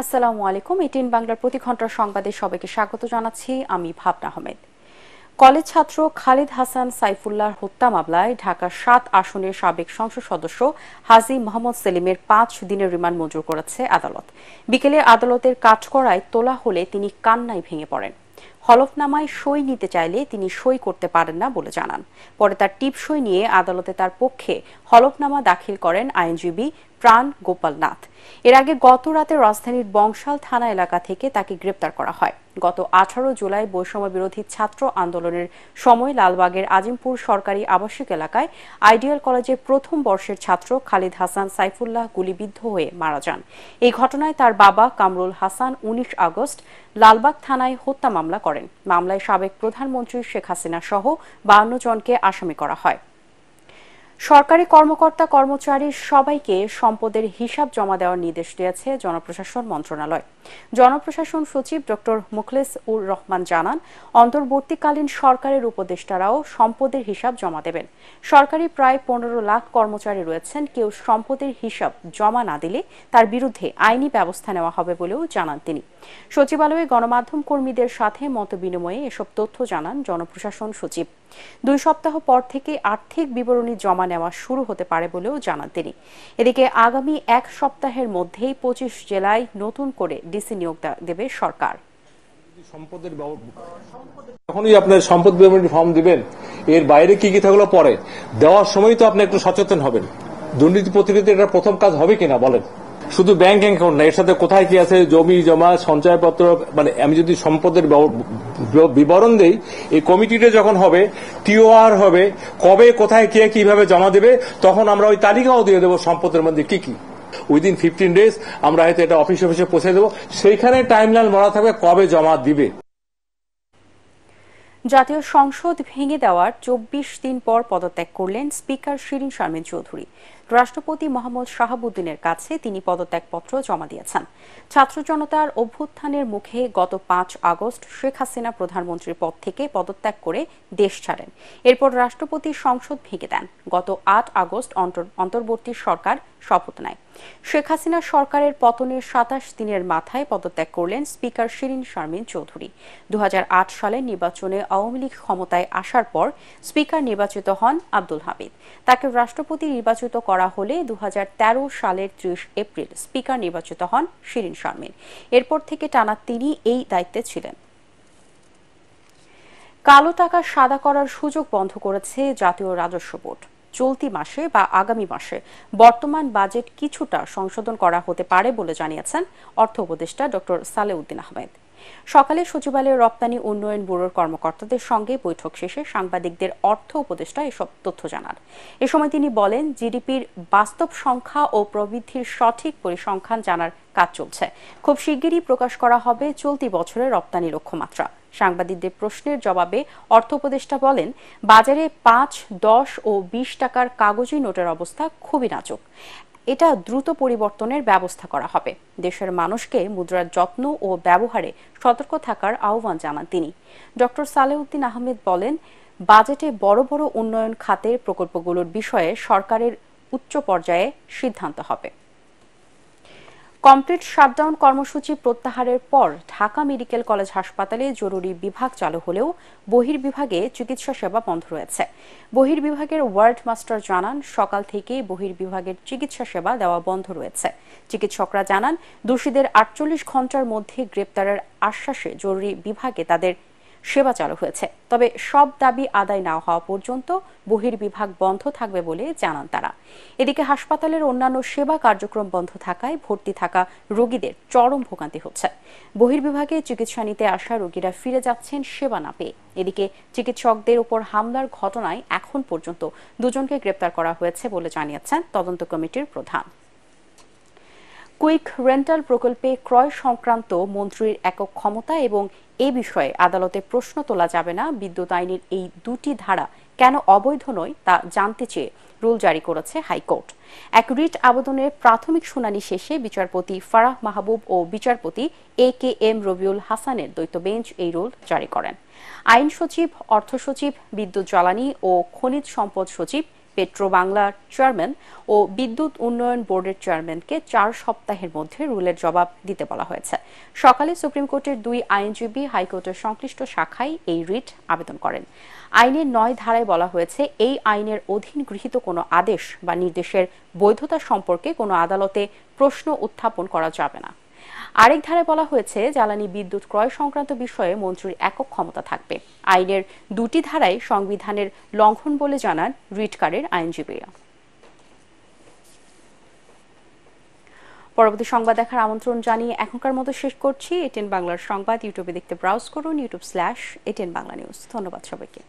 আসসালামু আলাইকুম। 18 বাংলার প্রতি ঘন্টার সংবাদে সবাইকে স্বাগত জানাচ্ছি। আমি ভাবনা আহমেদ। কলেজ ছাত্র খালিদ হাসান সাইফুল্লাহর হত্যা মামলায় ঢাকার 7 আসনের সাবেক সংসদ সদস্য হাজী মোহাম্মদ সেলিমের 5 দিনের রিমান্ড মঞ্জুর করেছে আদালত। বিকেলে আদালতের কাঠগড়ায় তোলা হলে তিনি কান্নায় ভেঙে পড়েন। হলফনামায় সই নিতে চাইলে তিনি সই করতে পারেন না বলে জানান। পরে তার টিপ সই নিয়ে আদালতে তার পক্ষে হলফনামা দাখিল করেন আইনজীবী প্রাণ গোপাল নাথ। এর আগে গত রাতে রাজধানীর বংশাল থানা এলাকা থেকে তাকে গ্রেপ্তার করা হয়। গত 18 জুলাই বৈষম্য বিরোধী ছাত্র আন্দোলনের সময় লালবাগের আজিমপুর সরকারি আবাসিক এলাকায় আইডিয়াল কলেজের প্রথম বর্ষের ছাত্র খালিদ হাসান সাইফুল্লাহ গুলিবিদ্ধ হয়ে মারা যান। এই ঘটনায় তার বাবা কামরুল হাসান 19 আগস্ট লালবাগ থানায় হত্যা মামলা করেন। মামলায় সাবেক প্রধানমন্ত্রী শেখ হাসিনা সহ 52 জনকে আসামি করা হয়। সরকারি কর্মকর্তা কর্মচারী সবাইকে সম্পদের হিসাব জমা দেওয়ার নির্দেশ দিয়েছে জনপ্রশাসন মন্ত্রণালয়। জনপ্রশাসন সচিব ডক্টর মুখলেস উর রহমান জানান, অন্তর্বর্তীকালীন সরকারের উপদেষ্টারাও সম্পদের হিসাব জমা দেবেন। সরকারি প্রায় 15 লাখ কর্মচারী রয়েছেন। কেউ সম্পদের হিসাব জমা না দিলে তার বিরুদ্ধে আইনি ব্যবস্থা নেওয়া হবে বলেও জানান তিনি। সচিবালয়ে গণমাধ্যম কর্মীদের সাথে মতবিনিময়ে এসব তথ্য জানান জনপ্রশাসন সচিব। 2 সপ্তাহ পর থেকে আর্থিক বিবরণী জমা নেওয়া শুরু হতে পারে বলেও জানান তিনি। এদিকে আগামী 1 সপ্তাহের মধ্যেই 25 জেলায় নতুন করে ডিসি নিয়োগ দেবে সরকার। যখনই আপনার সম্পদ বিবরণী ফর্ম দিবেন, এর বাইরে কি কি থাকলো পরে দেওয়ার সময় তো আপনি একটু সচেতন হবেন। দুর্নীতি প্রতিরোধে এটা প্রথম কাজ হবে কিনা বলেন। শুধু ব্যাংক অ্যাকাউন্ট না, এর সাথে কোথায় কি আছে, জমি জমা সঞ্চয়পত্র, মানে আমি যদি সম্পদের বিবরণ দেই, এই কমিটিটা যখন হবে, টিওআর হবে, কবে কোথায় কে কিভাবে জমা দেবে, তখন আমরা ওই তালিকাও দিয়ে দেবো সম্পদের মধ্যে কি কি। উইদিন 15 ডেজ আমরা হয়তো এটা অফিসে পৌঁছে দেবো, সেইখানে টাইমলাইন মরা থাকবে কবে জমা দিবে। জাতীয় সংসদ ভেঙে দেওয়ার 24 দিন পর পদত্যাগ করলেন স্পিকার শিরীন শারমিন চৌধুরী। রাষ্ট্রপতি মোহাম্মদ শাহাবুদ্দিনের কাছে তিনি পদত্যাগপত্র জমা দিয়েছেন। ছাত্র জনতার অভ্যুত্থানের মুখে গত 5 আগস্ট শেখ হাসিনা প্রধানমন্ত্রীর পদ থেকে পদত্যাগ করে দেশ ছাড়েন। এরপর রাষ্ট্রপতি সংসদ ভেঙে দেন। গত 8 আগস্ট অন্তর্বর্তী সরকার শপথ নেয়। শেখ হাসিনা সরকারের পতনের 27 দিনের মাথায় পদত্যাগ করলেন স্পিকার শিরীন শারমিন চৌধুরী। 2008 সালের নির্বাচনে আওয়ামী লীগ ক্ষমতায় আসার পর স্পিকার নির্বাচিত হন আব্দুল হামিদ। তাকে রাষ্ট্রপতি নির্বাচিত করা হলে 2013 সালের 30 এপ্রিল স্পিকার নির্বাচিত হন শিরীন শারমিন। এরপর থেকে টানা তিনি এই দায়িত্বে ছিলেন। কালো টাকা সাদা করার সুযোগ বন্ধ করেছে জাতীয় রাজস্ব বোর্ড। চলতি মাসে বা আগামী মাসে বর্তমান বাজেট কিছুটা সংশোধন করা হতে পারে বলে জানিয়েছেন অর্থ উপদেষ্টা ডক্টর সালেউদ্দিন আহমেদ। সকালে সচিবালয়ের রপ্তানি উন্নয়ন ব্যুরোর কর্মকর্তাদের সঙ্গে বৈঠক শেষে সাংবাদিকদের অর্থ উপদেষ্টা এসব তথ্য জানান। এ সময় তিনি বলেন, জিডিপির বাস্তব সংখ্যা ও প্রবৃদ্ধির সঠিক পরিসংখ্যান জানার কাজ চলছে। খুব শিগগিরই প্রকাশ করা হবে চলতি বছরের রপ্তানি লক্ষ্যমাত্রা। সাংবাদিকদের প্রশ্নের জবাবে অর্থ উপদেষ্টা বলেন, বাজারে 5, 10 ও 20 টাকার কাগজি নোটের অবস্থা খুবই নাজুক। এটা দ্রুত পরিবর্তনের ব্যবস্থা করা হবে। দেশের মানুষকে মুদ্রার যত্ন ও ব্যবহারে সতর্ক থাকার আহ্বান জানান তিনি। ডক্টর সালেউদ্দিন আহমেদ বলেন, বাজেটে বড় বড় উন্নয়ন খাতের প্রকল্পগুলোর বিষয়ে সরকারের উচ্চ পর্যায়ে সিদ্ধান্ত হবে। কমপ্লিট শাটডাউন কর্মসূচি প্রত্যাহারের পর ঢাকা মেডিকেল কলেজ হাসপাতালে জরুরি বিভাগ চালু হলেও বহির্বিভাগে চিকিৎসা সেবা বন্ধ রয়েছে। বহির্বিভাগের ওয়ার্ড মাস্টার জানান, সকাল থেকে বহির্বিভাগের চিকিৎসা সেবা দেওয়া বন্ধ রয়েছে। চিকিৎসকরা জানান, দোষীদের 48 ঘন্টার মধ্যে গ্রেপ্তারের আশ্বাসে জরুরি বিভাগে তাদের সেবা চালু হয়েছে। তবে সব দাবি আদায় না হওয়া পর্যন্ত বহির্বিভাগ বন্ধ থাকবে বলে জানান তারা। এদিকে হাসপাতালের অন্যান্য সেবা কার্যক্রম বন্ধ থাকায় ভর্তি থাকা রোগীদের চরম ভোগান্তি হচ্ছে। বহির্বিভাগে চিকিৎসা নিতে আসা রোগীরা ফিরে যাচ্ছেন সেবা না পেয়ে। এদিকে চিকিৎসকদের উপর হামলার ঘটনায় এখন পর্যন্ত 2 জনকে গ্রেপ্তার করা হয়েছে বলে জানিয়েছেন তদন্ত কমিটির প্রধান। কুইক রেন্টাল প্রকল্পে ক্রয় সংক্রান্ত মন্ত্রীর একক ক্ষমতা এবং এ বিষয়ে আদালতে প্রশ্ন তোলা যাবে না, বিদ্যুৎ আইনের এই 2টি ধারা কেন অবৈধ নয় তা জানতে চেয়ে রুল জারি করেছে হাইকোর্ট। এক রিট আবেদনের প্রাথমিক শুনানি শেষে বিচারপতি ফারাহ মাহবুব ও বিচারপতি AKM রবিউল হাসানের দ্বৈত বেঞ্চ এই রুল জারি করেন। আইন সচিব, অর্থ সচিব, বিদ্যুৎ জ্বালানি ও খনিজ সম্পদ সচিব, পেট্রো বাংলার চেয়ারম্যান ও বিদ্যুৎ উন্নয়ন বোর্ডের চেয়ারম্যানকে 4 সপ্তাহের মধ্যে রুলের জবাব দিতে বলা হয়েছে। সকালে সুপ্রিম কোর্টের 2 আইনজীবী হাইকোর্টের সংশ্লিষ্ট শাখায় এই রিট আবেদন করেন। আইনের 9 ধারায় বলা হয়েছে, এই আইনের অধীন গৃহীত কোনো আদেশ বা নির্দেশের বৈধতা সম্পর্কে কোনো আদালতে প্রশ্ন উত্থাপন করা যাবে না। আরেক ধারায় বলা হয়েছে, জ্বালানি বিদ্যুৎ ক্রয় সংক্রান্ত বিষয়ে মন্ত্রীর একক ক্ষমতা থাকবে। আইনের 2টি ধারায় সংবিধানের লঙ্ঘন বলে জানান রিটকারীর আইনজীবীরা। পরবর্তী সংবাদ দেখার আমন্ত্রণ জানিয়ে এখনকার মতো শেষ করছি। এটিএন বাংলার সংবাদ ইউটিউবে দেখতে ব্রাউজ করুন, youtube/ATN Bangla News। ধন্যবাদ সবাইকে।